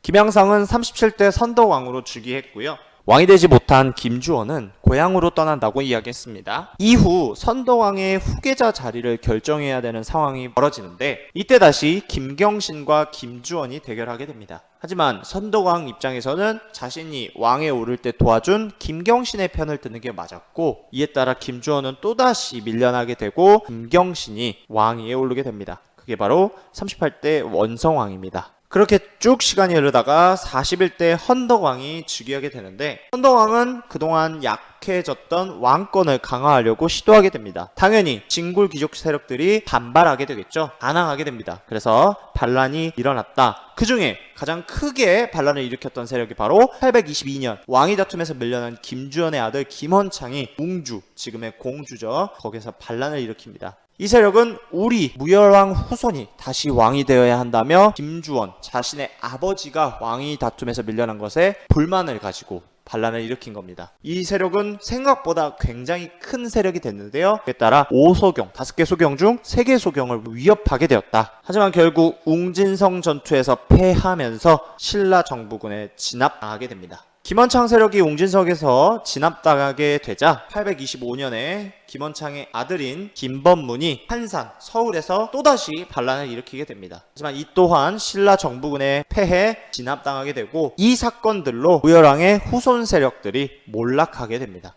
김양상은 37대 선덕왕으로 즉위했고요. 왕이 되지 못한 김주원은 고향으로 떠난다고 이야기했습니다. 이후 선덕왕의 후계자 자리를 결정해야 되는 상황이 벌어지는데 이때 다시 김경신과 김주원이 대결하게 됩니다. 하지만 선덕왕 입장에서는 자신이 왕에 오를 때 도와준 김경신의 편을 드는 게 맞았고, 이에 따라 김주원은 또다시 밀려나게 되고 김경신이 왕위에 오르게 됩니다. 그게 바로 38대 원성왕입니다. 그렇게 쭉 시간이 흐르다가 41대 헌덕왕이 즉위하게 되는데, 헌덕왕은 그동안 약해졌던 왕권을 강화하려고 시도하게 됩니다. 당연히 진골 귀족 세력들이 반발하게 되겠죠. 반항하게 됩니다. 그래서 반란이 일어났다. 그 중에 가장 크게 반란을 일으켰던 세력이 바로 822년 왕위 다툼에서 밀려난 김주연의 아들 김헌창이 웅주, 지금의 공주죠, 거기서 반란을 일으킵니다. 이 세력은 우리 무열왕 후손이 다시 왕이 되어야 한다며 김주원, 자신의 아버지가 왕위 다툼에서 밀려난 것에 불만을 가지고 반란을 일으킨 겁니다. 이 세력은 생각보다 굉장히 큰 세력이 됐는데요. 그에 따라 5소경, 5개 소경 중 3개 소경을 위협하게 되었다. 하지만 결국 웅진성 전투에서 패하면서 신라 정부군에 진압당하게 됩니다. 김헌창 세력이 웅진성에서 진압당하게 되자 825년에 김헌창의 아들인 김범문이 한산, 서울에서 또다시 반란을 일으키게 됩니다. 하지만 이 또한 신라 정부군에 패해 진압당하게 되고, 이 사건들로 무열왕의 후손 세력들이 몰락하게 됩니다.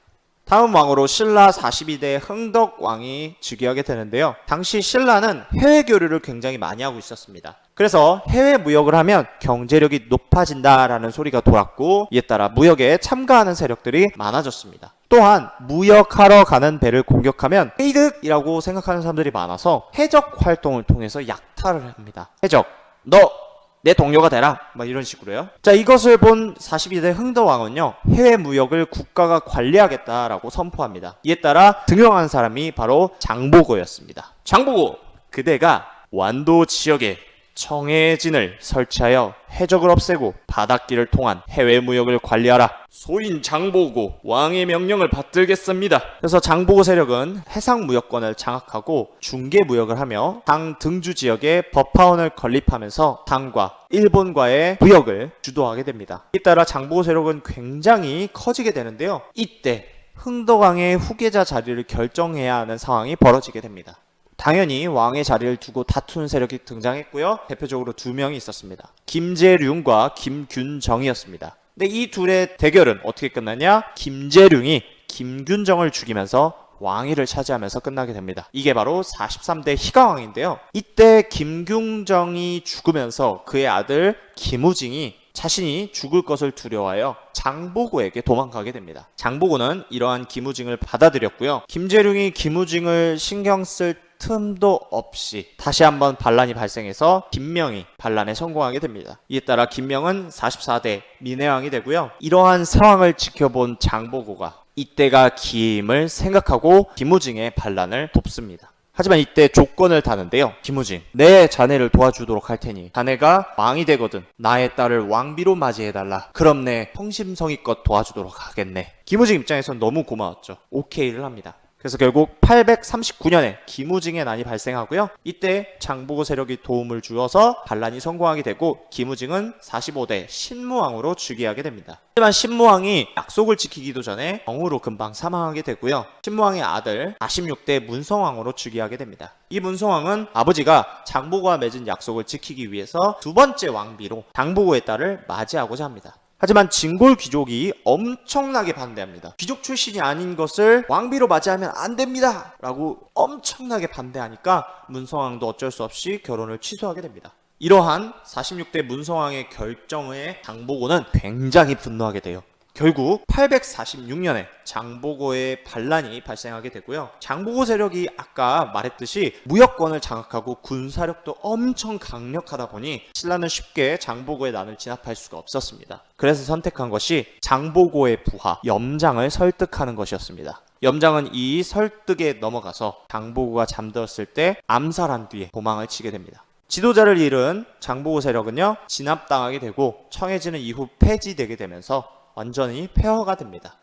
다음 왕으로 신라 42대 흥덕왕이 즉위하게 되는데요. 당시 신라는 해외 교류를 굉장히 많이 하고 있었습니다. 그래서 해외 무역을 하면 경제력이 높아진다라는 소리가 돌았고, 이에 따라 무역에 참가하는 세력들이 많아졌습니다. 또한 무역하러 가는 배를 공격하면 이득이라고 생각하는 사람들이 많아서 해적 활동을 통해서 약탈을 합니다. 해적, 너 내 동료가 되라, 이런 식으로요. 자, 이것을 본 42대 흥덕왕은요, 해외 무역을 국가가 관리하겠다라고 선포합니다. 이에 따라 등용한 사람이 바로 장보고였습니다. 장보고, 그대가 완도 지역에 청해진을 설치하여 해적을 없애고 바닷길을 통한 해외 무역을 관리하라. 소인 장보고 왕의 명령을 받들겠습니다. 그래서 장보고 세력은 해상 무역권을 장악하고 중개 무역을 하며 당 등주 지역에 법화원을 건립하면서 당과 일본과의 무역을 주도하게 됩니다. 이에 따라 장보고 세력은 굉장히 커지게 되는데요. 이때 흥덕왕의 후계자 자리를 결정해야 하는 상황이 벌어지게 됩니다. 당연히 왕의 자리를 두고 다투는 세력이 등장했고요. 대표적으로 2명이 있었습니다. 김재룡과 김균정이었습니다. 근데 이 둘의 대결은 어떻게 끝났냐? 김재룡이 김균정을 죽이면서 왕위를 차지하면서 끝나게 됩니다. 이게 바로 43대 희가왕인데요. 이때 김균정이 죽으면서 그의 아들 김우징이 자신이 죽을 것을 두려워하여 장보고에게 도망가게 됩니다. 장보고는 이러한 김우징을 받아들였고요. 김재룡이 김우징을 신경 쓸 틈도 없이 다시 한번 반란이 발생해서 김명이 반란에 성공하게 됩니다. 이에 따라 김명은 44대 민해왕이 되고요. 이러한 상황을 지켜본 장보고가 이때가 기임을 생각하고 김우징의 반란을 돕습니다. 하지만 이때 조건을 다는데요. 김우징, 내 자네를 도와주도록 할 테니 자네가 왕이 되거든 나의 딸을 왕비로 맞이해달라. 그럼 내 성심성의껏 도와주도록 하겠네. 김우징 입장에선 너무 고마웠죠. 오케이를 합니다. 그래서 결국 839년에 김우징의 난이 발생하고요. 이때 장보고 세력이 도움을 주어서 반란이 성공하게 되고 김우징은 45대 신무왕으로 즉위하게 됩니다. 하지만 신무왕이 약속을 지키기도 전에 병으로 금방 사망하게 되고요. 신무왕의 아들 46대 문성왕으로 즉위하게 됩니다. 이 문성왕은 아버지가 장보고와 맺은 약속을 지키기 위해서 2번째 왕비로 장보고의 딸을 맞이하고자 합니다. 하지만 진골 귀족이 엄청나게 반대합니다. 귀족 출신이 아닌 것을 왕비로 맞이하면 안 됩니다 라고 엄청나게 반대하니까 문성왕도 어쩔 수 없이 결혼을 취소하게 됩니다. 이러한 46대 문성왕의 결정에 장보고는 굉장히 분노하게 돼요. 결국 846년에 장보고의 반란이 발생하게 되고요. 장보고 세력이 아까 말했듯이 무역권을 장악하고 군사력도 엄청 강력하다 보니 신라는 쉽게 장보고의 난을 진압할 수가 없었습니다. 그래서 선택한 것이 장보고의 부하 염장을 설득하는 것이었습니다. 염장은 이 설득에 넘어가서 장보고가 잠들었을 때 암살한 뒤에 도망을 치게 됩니다. 지도자를 잃은 장보고 세력은요, 진압당하게 되고 청해진은 이후 폐지되게 되면서 완전히 폐허가 됩니다.